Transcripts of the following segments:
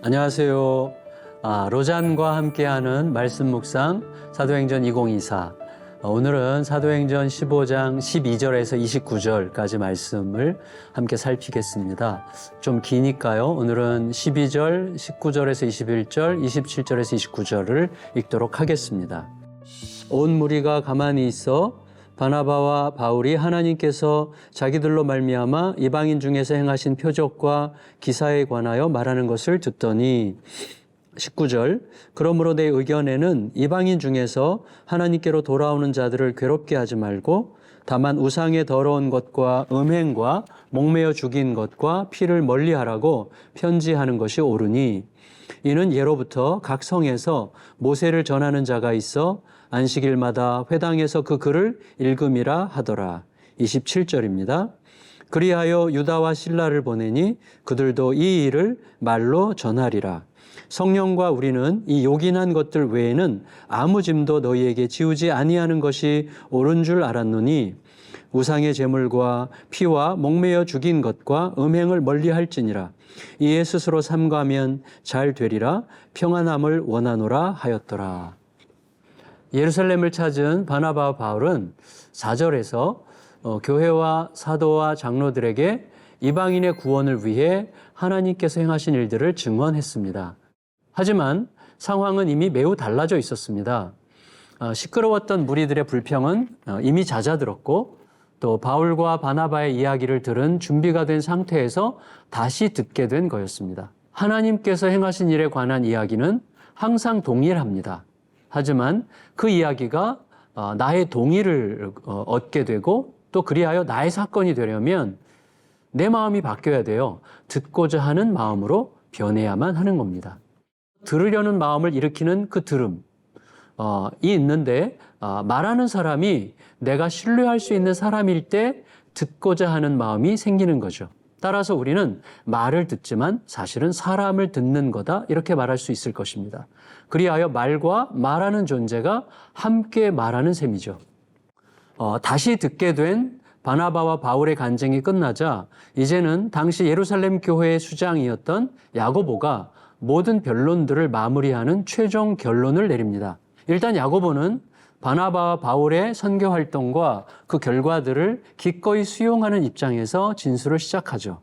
안녕하세요. 로잔과 함께하는 말씀 묵상 사도행전 2024. 오늘은 사도행전 15장 12절에서 29절까지 말씀을 함께 살피겠습니다. 좀 기니까요. 오늘은 12절, 19절에서 21절, 27절에서 29절을 읽도록 하겠습니다. 온 무리가 가만히 있어 바나바와 바울이 하나님께서 자기들로 말미암아 이방인 중에서 행하신 표적과 기사에 관하여 말하는 것을 듣더니 19절 그러므로 내 의견에는 이방인 중에서 하나님께로 돌아오는 자들을 괴롭게 하지 말고 다만 우상의 더러운 것과 음행과 목매어 죽인 것과 피를 멀리하라고 편지하는 것이 옳으니 이는 예로부터 각 성에서 모세를 전하는 자가 있어 안식일마다 회당에서 그 글을 읽음이라 하더라. 27절입니다. 그리하여 유다와 실라를 보내니 그들도 이 일을 말로 전하리라. 성령과 우리는 이 요긴한 것들 외에는 아무 짐도 너희에게 지우지 아니하는 것이 옳은 줄 알았노니 우상의 제물과 피와 목매어 죽인 것과 음행을 멀리할지니라. 이에 스스로 삼가면 잘 되리라. 평안함을 원하노라 하였더라. 예루살렘을 찾은 바나바와 바울은 4절에서 교회와 사도와 장로들에게 이방인의 구원을 위해 하나님께서 행하신 일들을 증언했습니다. 하지만 상황은 이미 매우 달라져 있었습니다. 시끄러웠던 무리들의 불평은 이미 잦아들었고 또 바울과 바나바의 이야기를 들은 준비가 된 상태에서 다시 듣게 된 거였습니다. 하나님께서 행하신 일에 관한 이야기는 항상 동일합니다. 하지만 그 이야기가 나의 동의를 얻게 되고 또 그리하여 나의 사건이 되려면 내 마음이 바뀌어야 돼요. 듣고자 하는 마음으로 변해야만 하는 겁니다. 들으려는 마음을 일으키는 그 들음이 있는데 말하는 사람이 내가 신뢰할 수 있는 사람일 때 듣고자 하는 마음이 생기는 거죠. 따라서 우리는 말을 듣지만 사실은 사람을 듣는 거다 이렇게 말할 수 있을 것입니다. 그리하여 말과 말하는 존재가 함께 말하는 셈이죠. 다시 듣게 된 바나바와 바울의 간증이 끝나자 이제는 당시 예루살렘 교회의 수장이었던 야고보가 모든 변론들을 마무리하는 최종 결론을 내립니다. 일단 야고보는 바나바와 바울의 선교 활동과 그 결과들을 기꺼이 수용하는 입장에서 진술을 시작하죠.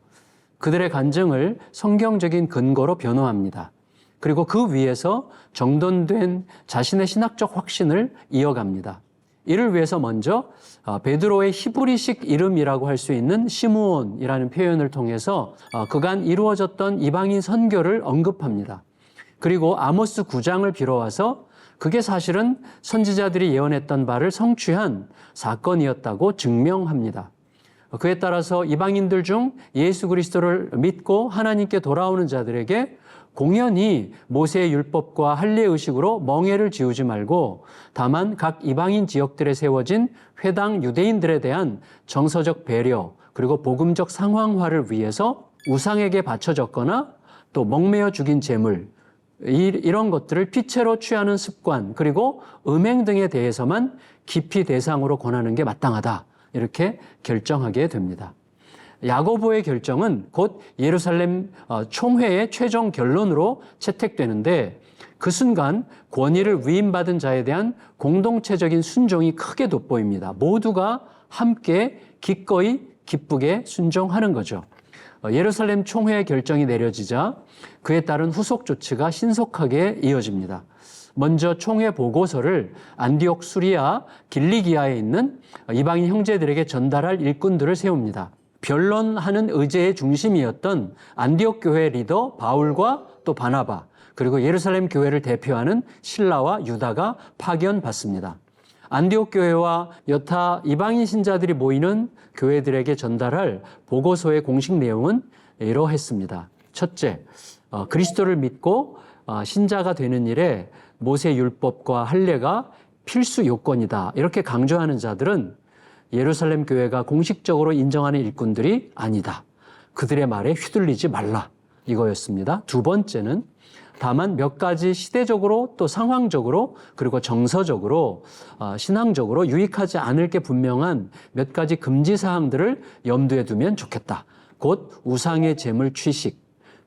그들의 간증을 성경적인 근거로 변호합니다. 그리고 그 위에서 정돈된 자신의 신학적 확신을 이어갑니다. 이를 위해서 먼저 베드로의 히브리식 이름이라고 할 수 있는 시므온이라는 표현을 통해서 그간 이루어졌던 이방인 선교를 언급합니다. 그리고 아모스 9장을 빌어와서 그게 사실은 선지자들이 예언했던 바를 성취한 사건이었다고 증명합니다. 그에 따라서 이방인들 중 예수 그리스도를 믿고 하나님께 돌아오는 자들에게 공연히 모세의 율법과 할례의식으로 멍에를 지우지 말고 다만 각 이방인 지역들에 세워진 회당 유대인들에 대한 정서적 배려 그리고 복음적 상황화를 위해서 우상에게 바쳐졌거나 또 목매어 죽인 제물 이런 것들을 피채로 취하는 습관 그리고 음행 등에 대해서만 깊이 대상으로 권하는 게 마땅하다 이렇게 결정하게 됩니다. 야고보의 결정은 곧 예루살렘 총회의 최종 결론으로 채택되는데 그 순간 권위를 위임받은 자에 대한 공동체적인 순종이 크게 돋보입니다. 모두가 함께 기꺼이 기쁘게 순종하는 거죠. 예루살렘 총회의 결정이 내려지자 그에 따른 후속 조치가 신속하게 이어집니다. 먼저 총회 보고서를 안디옥 수리아 길리기아에 있는 이방인 형제들에게 전달할 일꾼들을 세웁니다. 변론하는 의제의 중심이었던 안디옥 교회 리더 바울과 또 바나바 그리고 예루살렘 교회를 대표하는 실라와 유다가 파견받습니다. 안디옥 교회와 여타 이방인 신자들이 모이는 교회들에게 전달할 보고서의 공식 내용은 이러했습니다. 첫째, 그리스도를 믿고 신자가 되는 일에 모세 율법과 할례가 필수 요건이다. 이렇게 강조하는 자들은 예루살렘 교회가 공식적으로 인정하는 일꾼들이 아니다. 그들의 말에 휘둘리지 말라. 이거였습니다. 두 번째는 다만 몇 가지 시대적으로 또 상황적으로 그리고 정서적으로 신앙적으로 유익하지 않을 게 분명한 몇 가지 금지 사항들을 염두에 두면 좋겠다. 곧 우상의 제물 취식,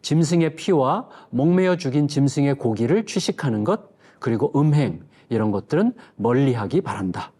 짐승의 피와 목매어 죽인 짐승의 고기를 취식하는 것, 그리고 음행, 이런 것들은 멀리하기 바란다.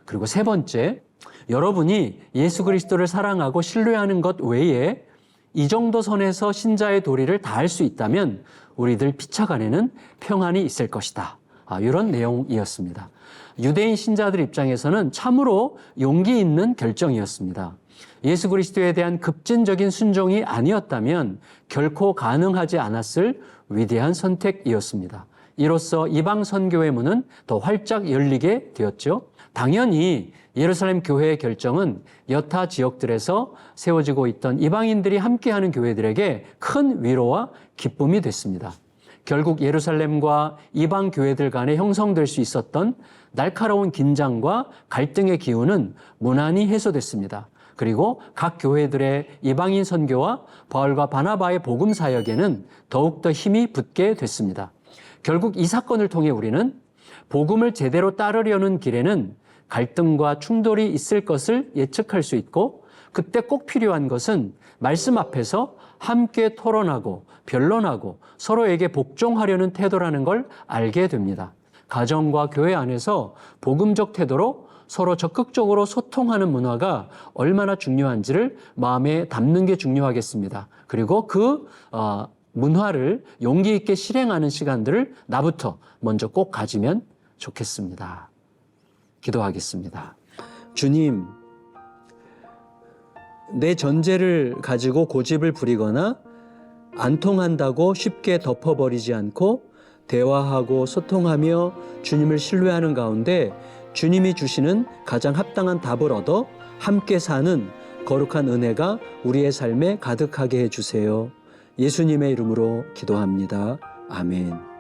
그리고 세 번째, 여러분이 예수 그리스도를 사랑하고 신뢰하는 것 외에 이 정도 선에서 신자의 도리를 다할 수 있다면 우리들 피차 간에는 평안이 있을 것이다. 이런 내용이었습니다. 유대인 신자들 입장에서는 참으로 용기 있는 결정이었습니다. 예수 그리스도에 대한 급진적인 순종이 아니었다면 결코 가능하지 않았을 위대한 선택이었습니다. 이로써 이방 선교의 문은 더 활짝 열리게 되었죠. 당연히 예루살렘 교회의 결정은 여타 지역들에서 세워지고 있던 이방인들이 함께하는 교회들에게 큰 위로와 기쁨이 됐습니다. 결국 예루살렘과 이방 교회들 간에 형성될 수 있었던 날카로운 긴장과 갈등의 기운은 무난히 해소됐습니다. 그리고 각 교회들의 이방인 선교와 바울과 바나바의 복음 사역에는 더욱더 힘이 붙게 됐습니다. 결국 이 사건을 통해 우리는 복음을 제대로 따르려는 길에는 갈등과 충돌이 있을 것을 예측할 수 있고, 그때 꼭 필요한 것은 말씀 앞에서 함께 토론하고 변론하고 서로에게 복종하려는 태도라는 걸 알게 됩니다. 가정과 교회 안에서 복음적 태도로 서로 적극적으로 소통하는 문화가 얼마나 중요한지를 마음에 담는 게 중요하겠습니다. 그리고 그 문화를 용기 있게 실행하는 시간들을 나부터 먼저 꼭 가지면 좋겠습니다. 기도하겠습니다. 주님, 내 전제를 가지고 고집을 부리거나 안 통한다고 쉽게 덮어버리지 않고 대화하고 소통하며 주님을 신뢰하는 가운데 주님이 주시는 가장 합당한 답을 얻어 함께 사는 거룩한 은혜가 우리의 삶에 가득하게 해주세요. 예수님의 이름으로 기도합니다. 아멘.